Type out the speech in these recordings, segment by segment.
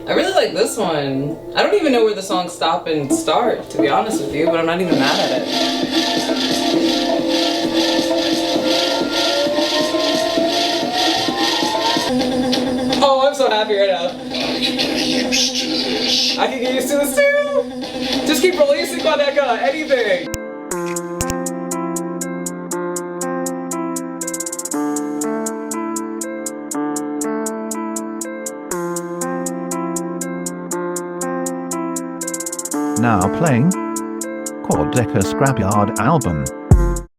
I really like this one. I don't even know where the songs stop and start, to be honest with you, but I'm not even mad at it. Oh, I'm so happy right now. I can get used to this too. Just keep releasing Quadeca, anything. Now playing Quadeca Scrapyard album.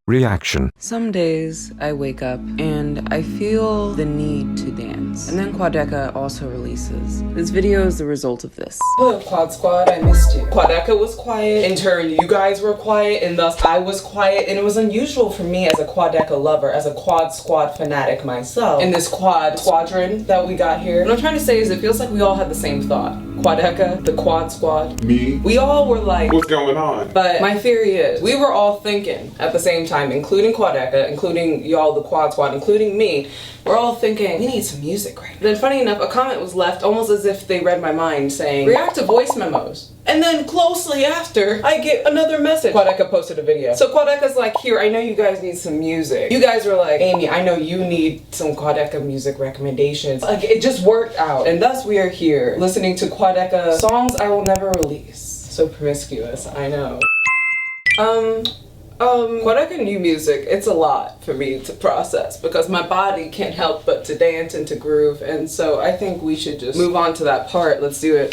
Reaction. Some days I wake up and I feel the need to dance. And then Quadeca also releases. This video is the result of this. Hello Quad Squad, I missed you. Quadeca was quiet, in turn you guys were quiet, and thus I was quiet, and it was unusual for me as a Quadeca lover, as a Quad Squad fanatic myself, in this quad squadron that we got here. What I'm trying to say is it feels like we all had the same thought. Quadeca, the Quad Squad, me. We all were like, what's going on? But my theory is, we were all thinking at the same time, including Quadeca, including y'all, the Quad Squad, including me, we're all thinking, we need some music right now. Then funny enough, a comment was left almost as if they read my mind saying, react to voice memos. And then closely after, I get another message. Quadeca posted a video. So Quadeca's like, here, I know you guys need some music. You guys were like, Amy, I know you need some Quadeca music recommendations. Like, it just worked out. And thus we are here, listening to Quadeca songs I will never release. So promiscuous, I know. Quadeca new music, it's a lot for me to process because my body can't help but to dance and to groove, and so I think we should just move on to that part. Let's do it.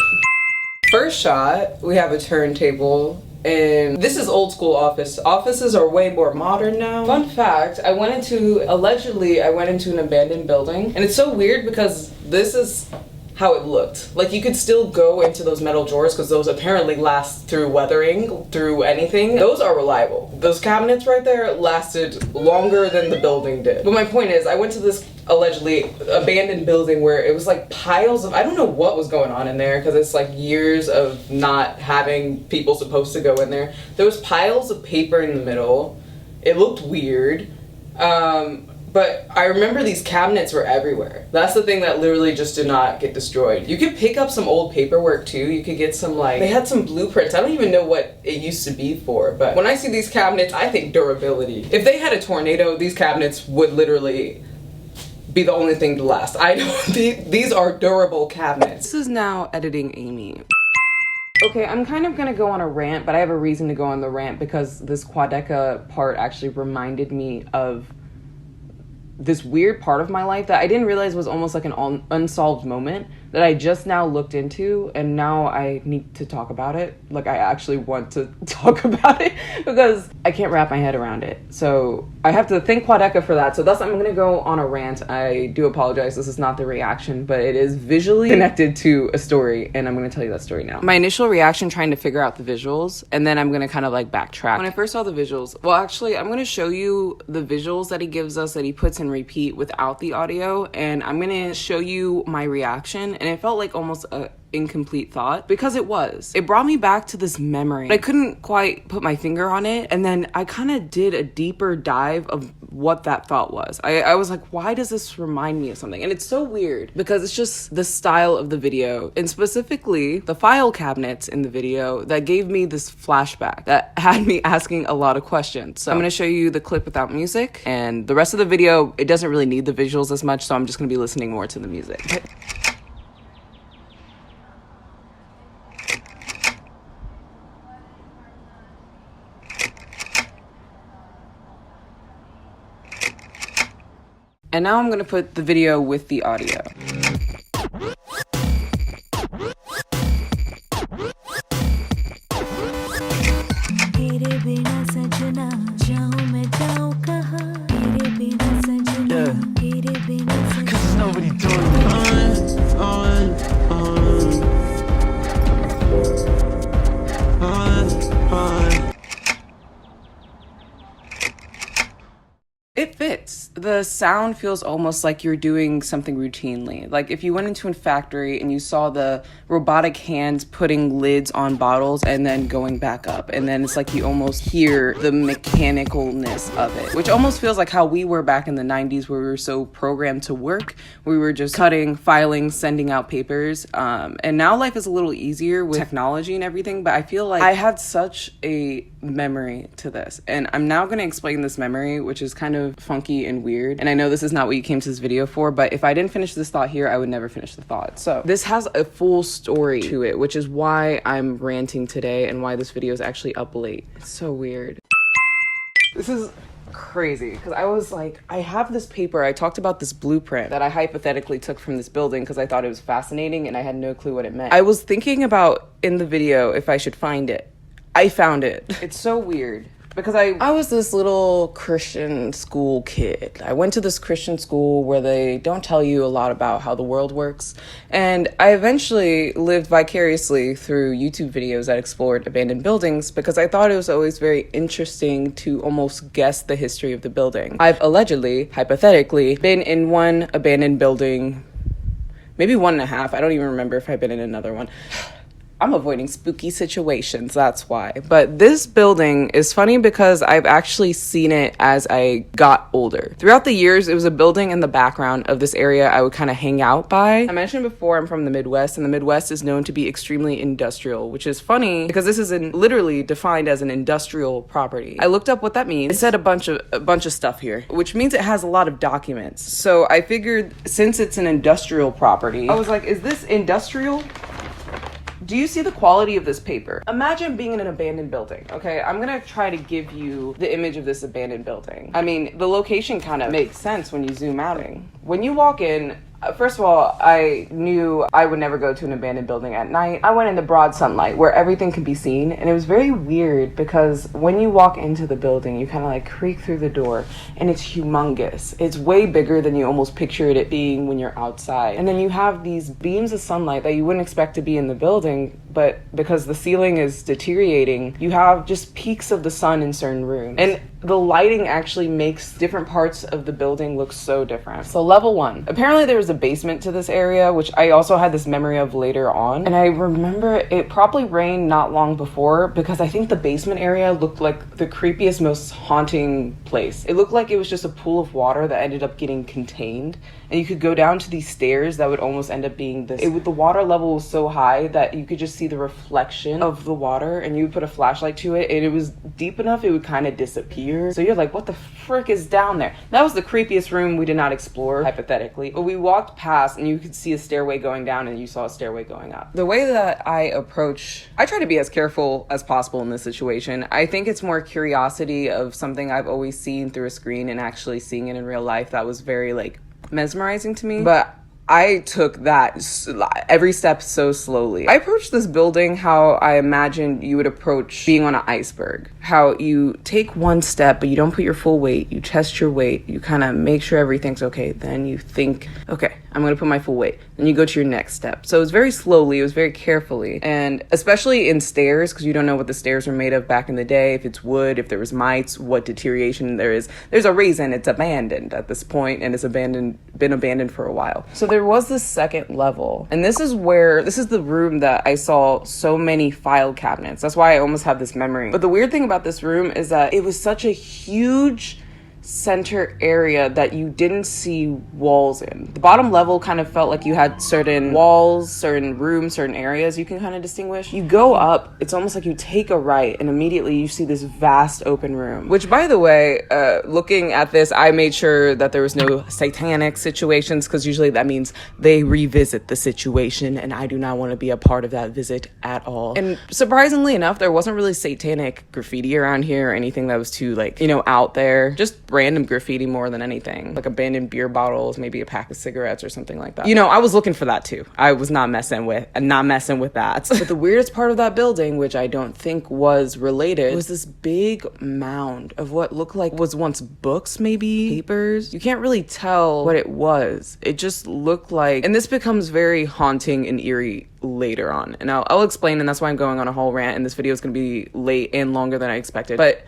First shot, we have a turntable, and this is old school office. Offices are way more modern now. Fun fact, allegedly I went into an abandoned building, and it's so weird because this is how it looked. Like, you could still go into those metal drawers because those apparently last through weathering, through anything. Those are reliable. Those cabinets right there lasted longer than the building did. But my point is, I went to this allegedly abandoned building where it was like piles of, I don't know what was going on in there because it's like years of not having people supposed to go in there. There was piles of paper in the middle. It looked weird. But I remember these cabinets were everywhere. That's the thing that literally just did not get destroyed. You could pick up some old paperwork too. You could get some, like, they had some blueprints. I don't even know what it used to be for, but when I see these cabinets, I think durability. If they had a tornado, these cabinets would literally be the only thing to last. I know, these are durable cabinets. This is now editing Amy. Okay, I'm kind of gonna go on a rant, but I have a reason to go on the rant because this Quadeca part actually reminded me of this weird part of my life that I didn't realize was almost like an unsolved moment that I just now looked into, and now I need to talk about it. Like, I actually want to talk about it because I can't wrap my head around it. So I have to thank Quadeca for that. So thus I'm gonna go on a rant. I do apologize, this is not the reaction, but it is visually connected to a story, and I'm gonna tell you that story now. My initial reaction trying to figure out the visuals, and then I'm gonna kind of like backtrack. When I first saw the visuals, well, actually I'm gonna show you the visuals that he gives us, that he puts in repeat without the audio, and I'm gonna show you my reaction. And it felt like almost a incomplete thought because it was. It brought me back to this memory. I couldn't quite put my finger on it, and then I kind of did a deeper dive of what that thought was. I was like, why does this remind me of something? And it's so weird because it's just the style of the video, and specifically the file cabinets in the video, that gave me this flashback that had me asking a lot of questions. So I'm gonna show you the clip without music, and the rest of the video, it doesn't really need the visuals as much, so I'm just gonna be listening more to the music. And now I'm gonna put the video with the audio. Cause nobody doing It fits. the sound feels almost like you're doing something routinely. Like if you went into a factory and you saw the robotic hands putting lids on bottles and then going back up, and then it's like you almost hear the mechanicalness of it, which almost feels like how we were back in the 90s, where we were so programmed to work. We were just cutting, filing, sending out papers. And now life is a little easier with technology and everything, but I feel like I had such a memory to this. And I'm now going to explain this memory, which is kind of funky and weird. And I know this is not what you came to this video for, but if I didn't finish this thought here, I would never finish the thought. So this has a full story to it, which is why I'm ranting today and why this video is actually up late. It's so weird. This is crazy because I was like, I have this paper, I talked about this blueprint that I hypothetically took from this building because I thought it was fascinating and I had no clue what it meant. I was thinking about in the video if I should find it. I found it. It's so weird because I was this little Christian school kid. I went to this Christian school where they don't tell you a lot about how the world works. And I eventually lived vicariously through YouTube videos that explored abandoned buildings because I thought it was always very interesting to almost guess the history of the building. I've allegedly, hypothetically, been in one abandoned building, maybe 1.5. I don't even remember if I've been in another one. I'm avoiding spooky situations, that's why. But this building is funny because I've actually seen it as I got older. Throughout the years, it was a building in the background of this area I would kind of hang out by. I mentioned before I'm from the Midwest, and the Midwest is known to be extremely industrial, which is funny because this is literally defined as an industrial property. I looked up what that means. It said a bunch of stuff here, which means it has a lot of documents. So I figured since it's an industrial property, I was like, is this industrial? Do you see the quality of this paper? Imagine being in an abandoned building, okay? I'm gonna try to give you the image of this abandoned building. I mean, the location kind of makes sense when you zoom out. When you walk in, first of all, I knew I would never go to an abandoned building at night. I went in the broad sunlight where everything can be seen, and it was very weird because when you walk into the building, you kind of like creak through the door, and it's humongous. It's way bigger than you almost pictured it being when you're outside. And then you have these beams of sunlight that you wouldn't expect to be in the building, but because the ceiling is deteriorating, you have just peaks of the sun in certain rooms. And the lighting actually makes different parts of the building look so different. So level 1. Apparently there was a basement to this area, which I also had this memory of later on. And I remember it probably rained not long before because I think the basement area looked like the creepiest, most haunting place. It looked like it was just a pool of water that ended up getting contained. And you could go down to these stairs that would almost end up being this. The water level was so high that you could just see the reflection of the water, and you would put a flashlight to it, and it was deep enough it would kind of disappear. So you're like, what the frick is down there? That was the creepiest room we did not explore, hypothetically. But we walked past, and you could see a stairway going down, and you saw a stairway going up. The way that I try to be as careful as possible in this situation. I think it's more curiosity of something I've always seen through a screen and actually seeing it in real life that was very like mesmerizing to me. But I took that every step so slowly. I approached this building how I imagined you would approach being on an iceberg. How you take one step, but you don't put your full weight. You test your weight. You kind of make sure everything's okay. Then you think, okay, I'm going to put my full weight. Then you go to your next step. So it was very slowly. It was very carefully. And especially in stairs, because you don't know what the stairs were made of back in the day. If it's wood, if there was mites, what deterioration there is. There's a reason it's abandoned at this point, and it's been abandoned for a while. So there was this second level, and this is the room that I saw so many file cabinets. That's why I almost have this memory. But the weird thing about this room is that it was such a huge center area that you didn't see walls in. The bottom level kind of felt like you had certain walls, certain rooms, certain areas you can kind of distinguish. You go up, it's almost like you take a right and immediately you see this vast open room, which by the way, looking at this, I made sure that there was no satanic situations because usually that means they revisit the situation and I do not want to be a part of that visit at all. And surprisingly enough, there wasn't really satanic graffiti around here or anything that was too out there. Just random graffiti more than anything, like abandoned beer bottles, maybe a pack of cigarettes or something like that. I was looking for that too. I was not messing with that. But the weirdest part of that building, which I don't think was related, was this big mound of what looked like was once books, maybe papers. You can't really tell what it was. It just looked like, and this becomes very haunting and eerie later on, and I'll explain, and that's why I'm going on a whole rant, and this video is going to be late and longer than I expected. But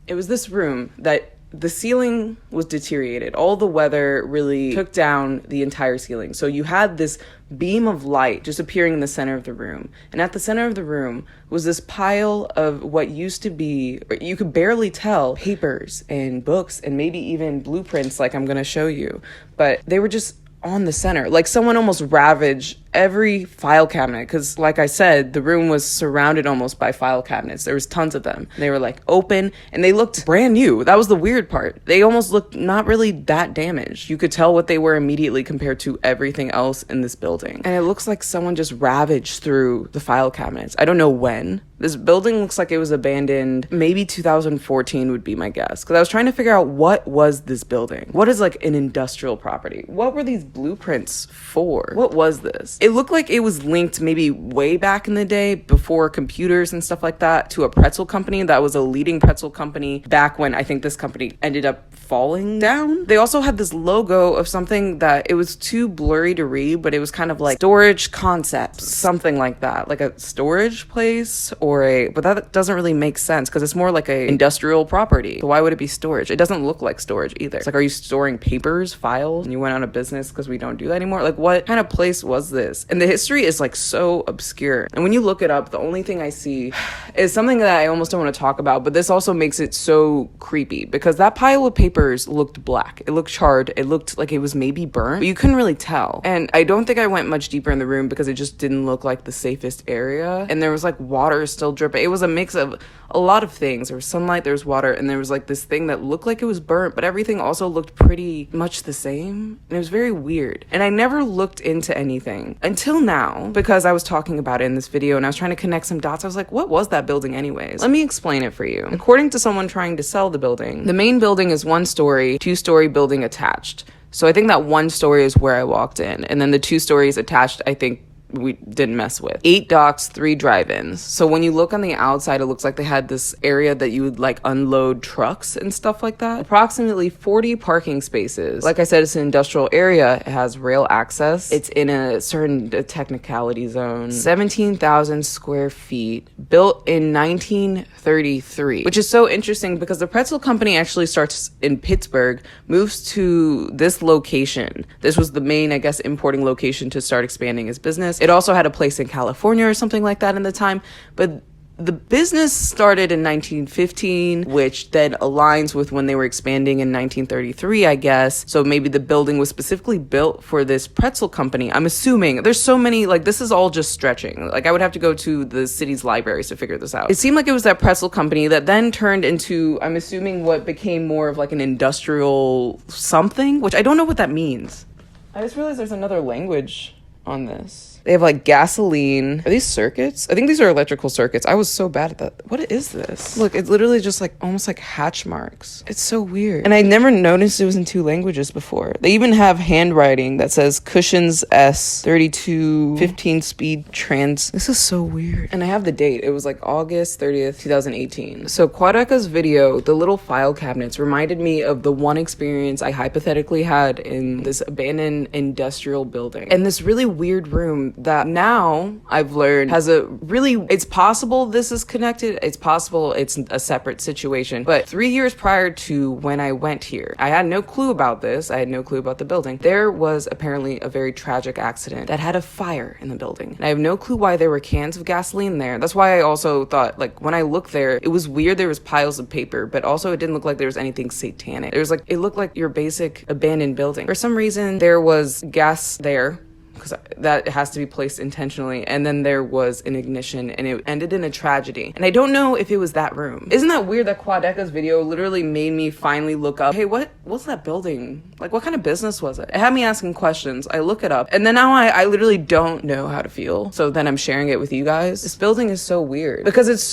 it was this room that the ceiling was deteriorated. All the weather really took down the entire ceiling. So you had this beam of light just appearing in the center of the room. And at the center of the room was this pile of what used to be, or you could barely tell, papers and books and maybe even blueprints like I'm going to show you. But they were just on the center. Like someone almost ravaged every file cabinet, because like I said, the room was surrounded almost by file cabinets. There was tons of them. They were like open and they looked brand new. That was the weird part. They almost looked not really that damaged. You could tell what they were immediately compared to everything else in this building. And it looks like someone just ravaged through the file cabinets. I don't know when. This building looks like it was abandoned. Maybe 2014 would be my guess, because I was trying to figure out what was this building. What is like an industrial property? What were these blueprints for? What was this? It looked like it was linked maybe way back in the day before computers and stuff like that to a pretzel company that was a leading pretzel company back when I think this company ended up falling down. They also had this logo of something that it was too blurry to read, but it was kind of like storage concepts, something like that, like a storage place but that doesn't really make sense because it's more like a industrial property. So why would it be storage? It doesn't look like storage either. It's like, are you storing papers, files, and you went out of business because we don't do that anymore? Like, what kind of place was this? And the history is like so obscure. And when you look it up, the only thing I see is something that I almost don't want to talk about, but this also makes it so creepy because that pile of papers looked black. It looked charred. It looked like it was maybe burnt, but you couldn't really tell. And I don't think I went much deeper in the room because it just didn't look like the safest area. And there was like water still dripping. It was a mix of a lot of things. There was sunlight, there was water, and there was like this thing that looked like it was burnt, but everything also looked pretty much the same. And it was very weird. And I never looked into anything until now because I was talking about it in this video and I was trying to connect some dots. I was like, what was that building anyways? Let me explain it for you. According to someone trying to sell the building, the main building is 1-story, 2-story building attached. So I think that 1 story is where I walked in. And then the 2 stories attached, I think, we didn't mess with. 8 docks, 3 drive-ins. So when you look on the outside, it looks like they had this area that you would like unload trucks and stuff like that. Approximately 40 parking spaces. Like I said, it's an industrial area. It has rail access. It's in a certain technicality zone. 17,000 square feet, built in 1933, which is so interesting because the pretzel company actually starts in Pittsburgh, moves to this location. This was the main, I guess, importing location to start expanding his business. It also had a place in California or something like that in the time, but the business started in 1915, which then aligns with when they were expanding in 1933, I guess. So maybe the building was specifically built for this pretzel company. I'm assuming. There's so many, like, this is all just stretching. Like, I would have to go to the city's libraries to figure this out. It seemed like it was that pretzel company that then turned into, I'm assuming, what became more of like an industrial something, which I don't know what that means. I just realized there's another language on this. They have like gasoline. Are these circuits? I think these are electrical circuits. I was so bad at that. What is this? Look, it's literally just like almost like hatch marks. It's so weird. And I never noticed it was in 2 languages before. They even have handwriting that says Cushion's S 32 15 speed trans. This is so weird. And I have the date. It was like August 30th, 2018. So Quadeca's video, the little file cabinets, reminded me of the one experience I hypothetically had in this abandoned industrial building. And this really weird room that now I've learned has a really, it's possible this is connected, it's possible it's a separate situation, but 3 years prior to when I went here, I had no clue about this, I had no clue about the building. There was apparently a very tragic accident that had a fire in the building, and I have no clue why there were cans of gasoline there. That's why I also thought, like, when I looked there, it was weird there was piles of paper, but also it didn't look like there was anything satanic. There was like, it looked like your basic abandoned building. For some reason, there was gas there, because that has to be placed intentionally, and then there was an ignition and it ended in a tragedy, and I don't know if it was that room. Isn't that weird that Quadeca's video literally made me finally look up, hey, what's that building, like, what kind of business was it? It had me asking questions. I look it up, and then now I literally don't know how to feel, so then I'm sharing it with you guys. This building is so weird because it's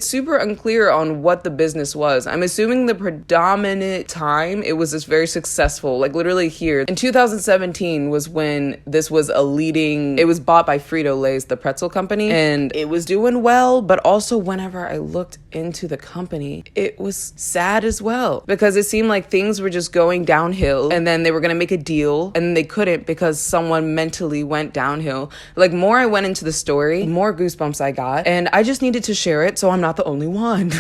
super unclear on what the business was. I'm assuming the predominant time it was this very successful, like, literally here in 2017 was when this was it was bought by Frito-Lay's, the pretzel company, and it was doing well, but also whenever I looked into the company, it was sad as well, because it seemed like things were just going downhill, and then they were gonna make a deal, and they couldn't because someone mentally went downhill. Like, more I went into the story, more goosebumps I got, and I just needed to share it so I'm not the only one.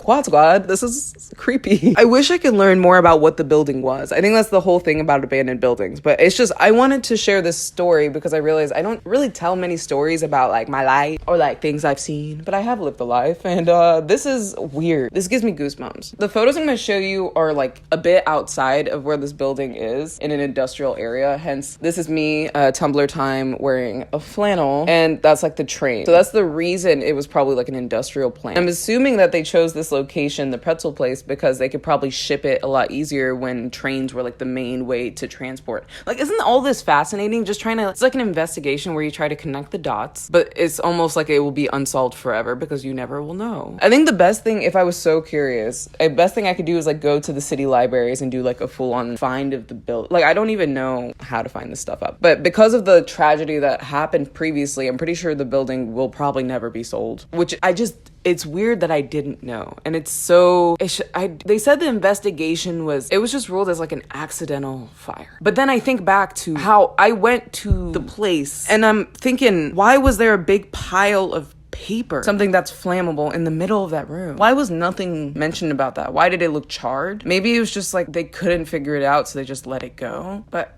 Quad Squad, this is creepy. I wish I could learn more about what the building was. I think that's the whole thing about abandoned buildings, but it's just, I wanted to share this story because I realized I don't really tell many stories about like my life or like things I've seen, but I have lived a life, and this is weird. This gives me goosebumps. The photos I'm going to show you are like a bit outside of where this building is in an industrial area, hence this is me Tumblr time wearing a flannel, and that's like the train. So that's the reason it was probably like an industrial plant. I'm assuming that they chose this location, the pretzel place, because they could probably ship it a lot easier when trains were like the main way to transport. Like, isn't all this fascinating? Just trying to, it's like an investigation where you try to connect the dots, but it's almost like it will be unsolved forever because you never will know. I think the best thing, if I was so curious, the best thing I could do is like go to the city libraries and do like a full-on find of the building. Like, I don't even know how to find this stuff up, but because of the tragedy that happened previously, I'm pretty sure the building will probably never be sold, which it's weird that I didn't know. And it's so, they said the investigation was just ruled as like an accidental fire. But then I think back to how I went to the place and I'm thinking, why was there a big pile of paper, something that's flammable, in the middle of that room? Why was nothing mentioned about that? Why did it look charred? Maybe it was just like they couldn't figure it out, so they just let it go. But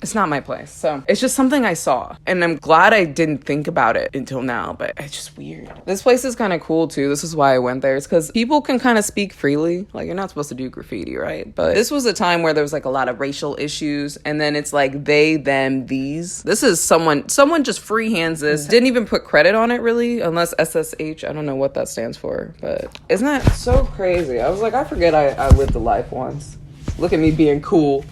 it's not my place. So it's just something I saw, and I'm glad I didn't think about it until now, but it's just weird. This place is kind of cool too. This is why I went there. It's because people can kind of speak freely. Like, you're not supposed to do graffiti, right? But this was a time where there was like a lot of racial issues, and then it's like they, them, these. This is someone just freehands this. Didn't even put credit on it really, unless SSH. I don't know what that stands for, but isn't that so crazy? I was like, I forget I lived a life once. Look at me being cool.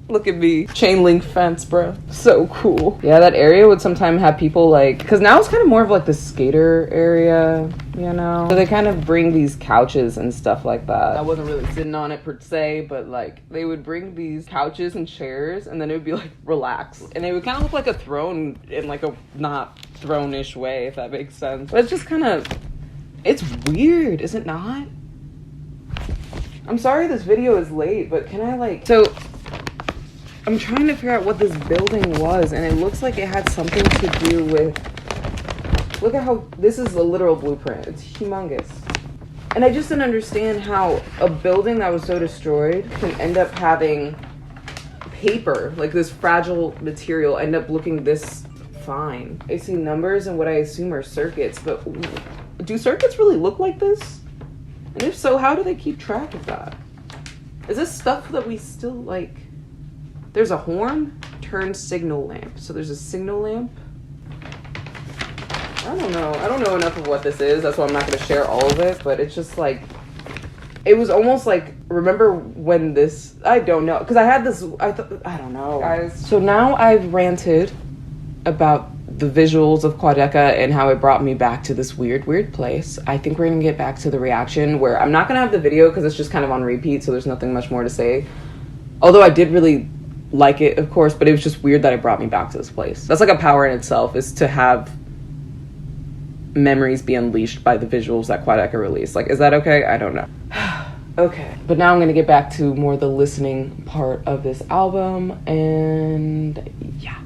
Look at me. Chain link fence, bro. So cool. Yeah, that area would sometimes have people like, because now it's kind of more of like the skater area, you know? So they kind of bring these couches and stuff like that. I wasn't really sitting on it per se, but like they would bring these couches and chairs, and then it would be like relax. And it would kind of look like a throne in like a not throne-ish way, if that makes sense. But it's just kind of, it's weird, is it not? I'm sorry this video is late, but can I like, so I'm trying to figure out what this building was, and it looks like it had something to do with, look at how, this is a literal blueprint. It's humongous. And I just didn't understand how a building that was so destroyed can end up having paper, like this fragile material, end up looking this fine. I see numbers and what I assume are circuits, but do circuits really look like this? And if so, how do they keep track of that? Is this stuff that we still like? There's a horn, turn signal lamp. So there's a signal lamp. I don't know. I don't know enough of what this is. That's why I'm not going to share all of it. But it's just like, it was almost like, remember when this, I don't know. Because I had this, I don't know, guys. So now I've ranted about the visuals of Quadeca and how it brought me back to this weird place. I think we're going to get back to the reaction, where I'm not going to have the video because it's just kind of on repeat. So there's nothing much more to say. Although I did really like it, of course, but it was just weird that it brought me back to this place. That's like a power in itself, is to have memories be unleashed by the visuals that Quadeca released. Like, is that okay? I don't know. Okay, but now I'm gonna get back to more the listening part of this album, and yeah.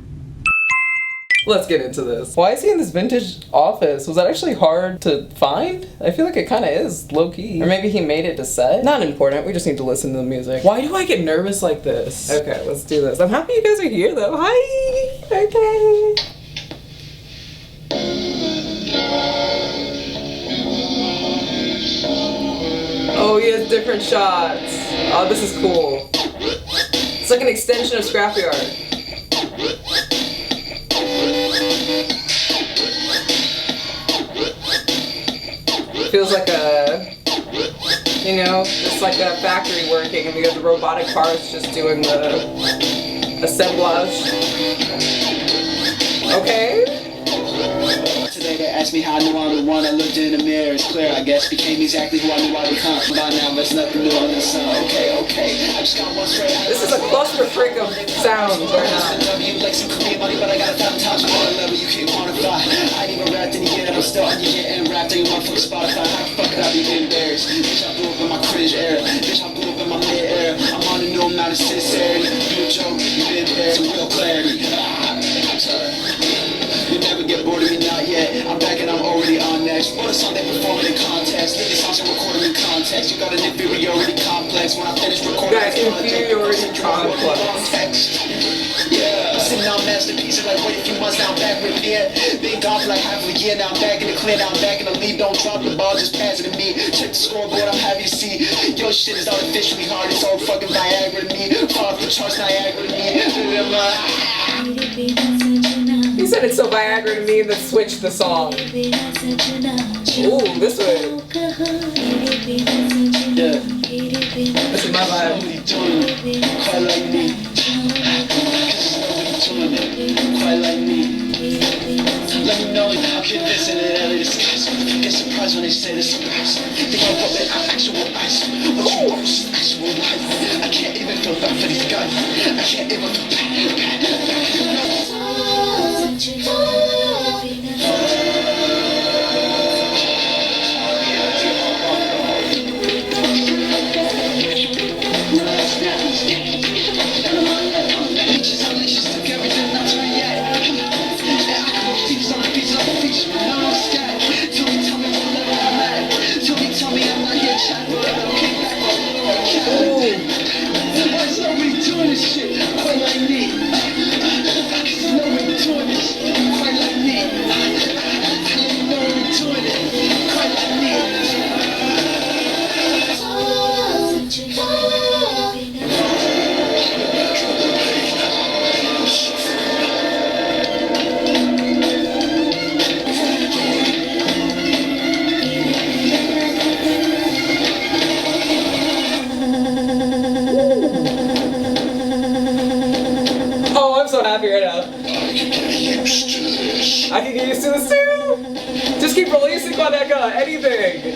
Let's get into this. Why is he in this vintage office? Was that actually hard to find? I feel like it kind of is, low-key. Or maybe he made it to set? Not important, we just need to listen to the music. Why do I get nervous like this? Okay, let's do this. I'm happy you guys are here though. Hi! Okay. Oh, he has different shots. Oh, this is cool. It's like an extension of Scrapyard. Feels like a, you know, just like a factory working, and we got the robotic parts just doing the assemblage. Okay. Today they asked me how I knew I'm the one. I looked in the mirror, it's clear, I guess. Became exactly who I knew I would come. By now, there's nothing new under the sun. Okay. I just got one straight. This is a cluster freak of sounds right now. I love you like some Korean money, but I got 1,000 times more level you can't quantify. I ain't even rapped in a year, I'm still on your year and rapped on your motherfucking Spotify. How the fuck could I be embarrassed? Bitch, I blew up in my cringe era. Bitch, I blew up in my mid era. I'm on a new amount of sincerity. You a joke, you been there, some real clarity. I'm sorry. You never get bored of me, not yet. I'm back and I'm already on next. What a song watch and record them in context. You got an inferiority complex. When I finish recording, That inferiority complex. Yeah, sitting on masterpieces like wait a few months, now I'm back with it. Been gone for like half a year, now I'm back in the clear, now I'm back in the lead. Don't drop the ball, just pass it to me. Check the scoreboard, I'm happy to see. Your shit is artificially hard, it's all fucking Viagra to me. Off the charts, Niagara to me. He said it's so Viagra to me, and then switched the song. Ooh, this way. Yeah. This is my vibe. Quite like me. Quite like me. Let me know how convincing it is. Get surprised when they say this surprise. Think I'm rubbing out actual ice. What you want is actual life. I can't even feel bad for these guys. I can't even feel bad. I can get used to this too. Just keep releasing Quadeca, anything.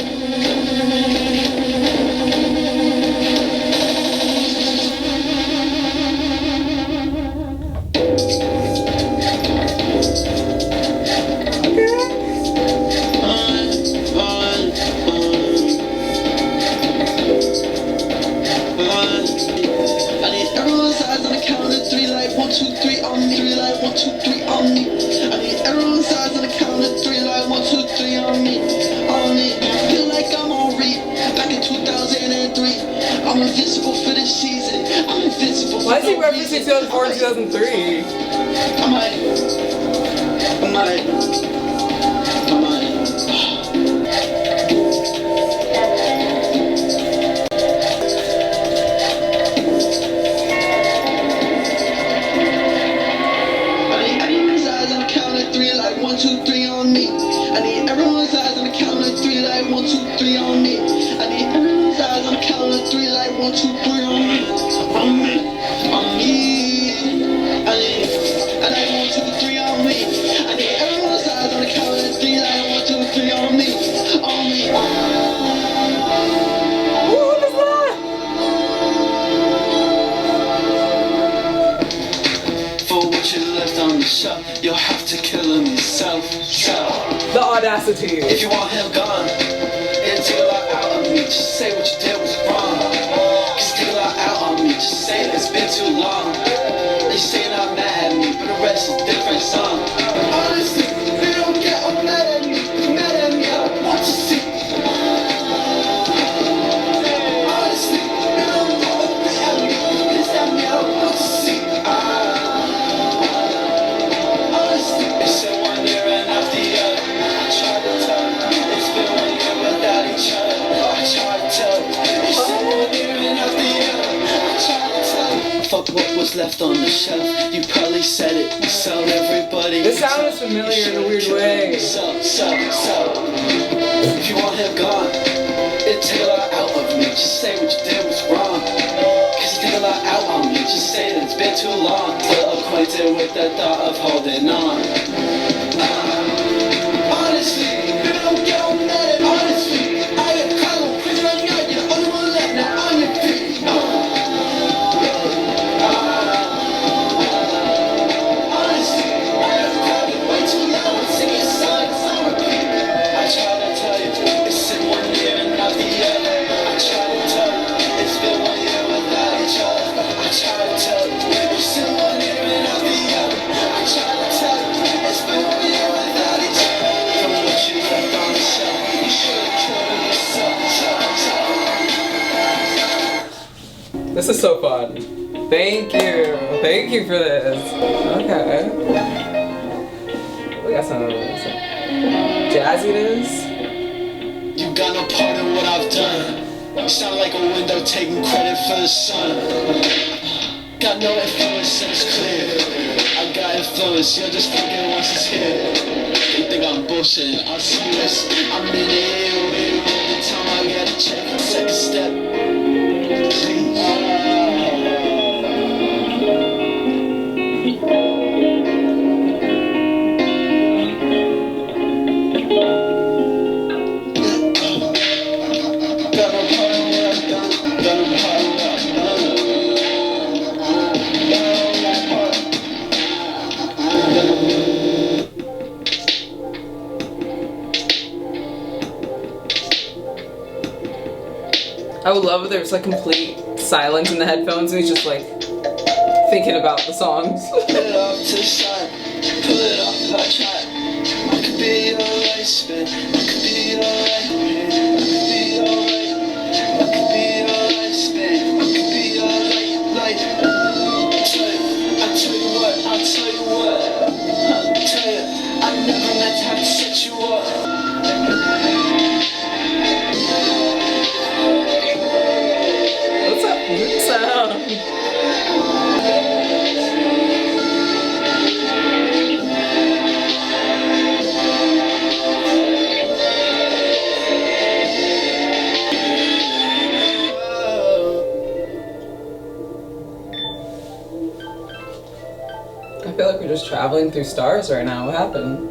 Why is he referencing 2004 and 2003? You'll have to kill him yourself. The audacity. If you want him gone, it'll take a lot out of me. Just say what you did was wrong. Cause take a lot out on me. Just say that it's been too long. They say you're not mad at me, but the rest is a different song. Honestly, they don't get mad at me. Mad at me, I want to see. Honestly, they don't get mad at me. Pissed at me, I want to see. Fuck what was left on the shelf. You probably said it. You sell everybody. This sound is familiar in a weird way. If you want him gone, it take a lot out of me. Just say what you did was wrong. Cause you take a lot out on me. Just say that it's been too long. Still acquainted with the thought of holding on. Honestly, you don't get on that. Honestly, I am kind of crazy right now. You're the only one left now on your feet. This is so fun. Thank you. Thank you for this. Okay. We got some jazziness. You got no part in what I've done. You sound like a window taking credit for the sun. Got no influence and it's clear. I got influence, you're just thinking once it's here. You think I'm bullshitting, I'm serious. I'm in it, every time I gotta check the second step. Please. I would love if there was like complete silence in the headphones and he's just like thinking about the songs. Pull it off to the side, pull it off if I try. I could be your right spin, I could be your right hand, I could be your right, I could be your right spin, I could be your right. I tell you what, I never meant to have to set you up. What's that flute sound? I feel like we're just traveling through stars right now. What happened?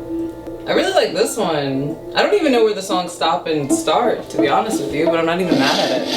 I really like this one. I don't even know where the songs stop and start, to be honest with you, but I'm not even mad at it.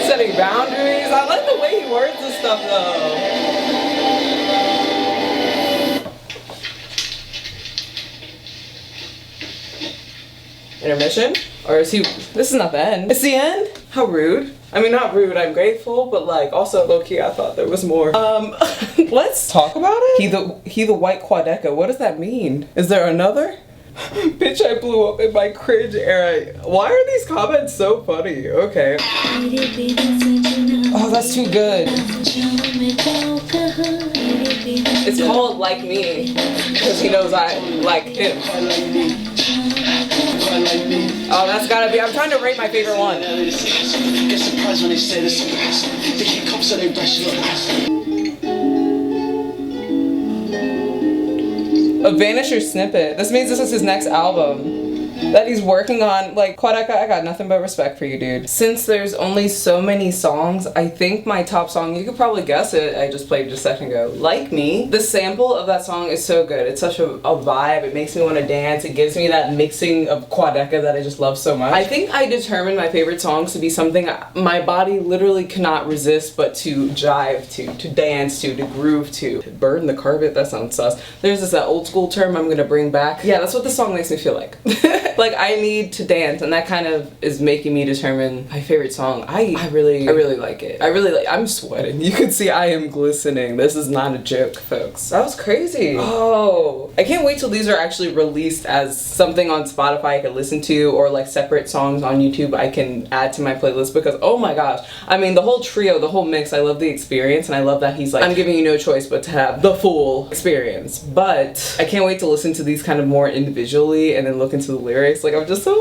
Setting boundaries. I like the way he words this stuff though. Intermission? Or is he? This is not the end. It's the end? How rude. I mean, not rude, I'm grateful, but like also low-key I thought there was more. Let's talk about it. He the white Quadeca. What does that mean? Is there another? Bitch, I blew up in my cringe era. Why are these comments so funny? Okay. Oh, that's too good. It's called Like Me, because he knows I like him. Oh, that's gotta be. I'm trying to rate my favorite one. Get surprised when they say this. They can't come so they brush you up. A Vanisher snippet. This means this is his next album that he's working on. Like, Quadeca, I got nothing but respect for you, dude. Since there's only so many songs, I think my top song, you could probably guess it, I just played just a second ago, Like Me. The sample of that song is so good. It's such a vibe. It makes me want to dance. It gives me that mixing of Quadeca that I just love so much. I think I determined my favorite songs to be something my body literally cannot resist but to jive to dance to groove to burn the carpet. That sounds sus. There's this old school term I'm gonna bring back. Yeah, that's what the song makes me feel like. Like, I need to dance, and that kind of is making me determine my favorite song. I really like it. I'm sweating. You can see I am glistening. This is not a joke, folks. That was crazy. Oh, I can't wait till these are actually released as something on Spotify I can listen to, or like separate songs on YouTube I can add to my playlist, because oh my gosh, I mean, the whole trio, the whole mix, I love the experience, and I love that he's like, I'm giving you no choice but to have the full experience. But I can't wait to listen to these kind of more individually and then look into the lyrics. Like, I'm just so,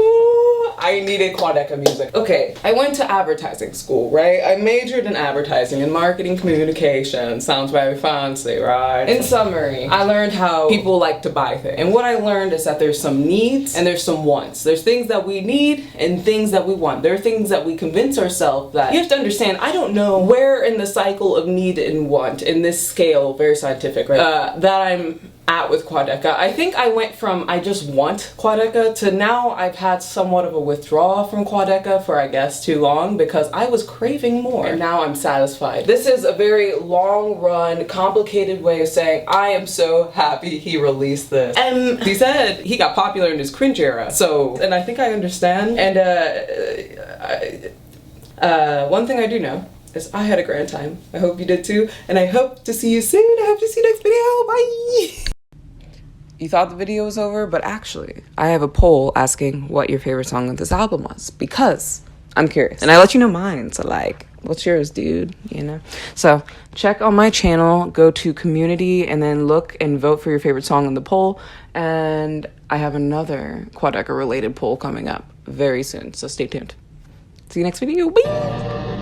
I needed Quadeca music. Okay, I went to advertising school, right? I majored in advertising and marketing communication. Sounds very fancy, right? In summary, I learned how people like to buy things. And what I learned is that there's some needs and there's some wants. There's things that we need and things that we want. There are things that we convince ourselves that, you have to understand, I don't know where in the cycle of need and want, in this scale, very scientific, right? That I'm at with Quadeca. I think I went from I just want Quadeca to now I've had somewhat of a withdrawal from Quadeca for, I guess, too long, because I was craving more, and now I'm satisfied. This is a very long run, complicated way of saying I am so happy he released this. And he said he got popular in his cringe era, so, and I think I understand. And one thing I do know is I had a grand time. I hope you did too, and I hope to see you soon. I hope to see you next video. Bye! You thought the video was over, but actually, I have a poll asking what your favorite song of this album was, because I'm curious. And I let you know mine, so like, what's yours, dude? You know? So, check on my channel, go to community, and then look and vote for your favorite song in the poll. And I have another Quadeca related poll coming up very soon, so stay tuned. See you next video. Bye!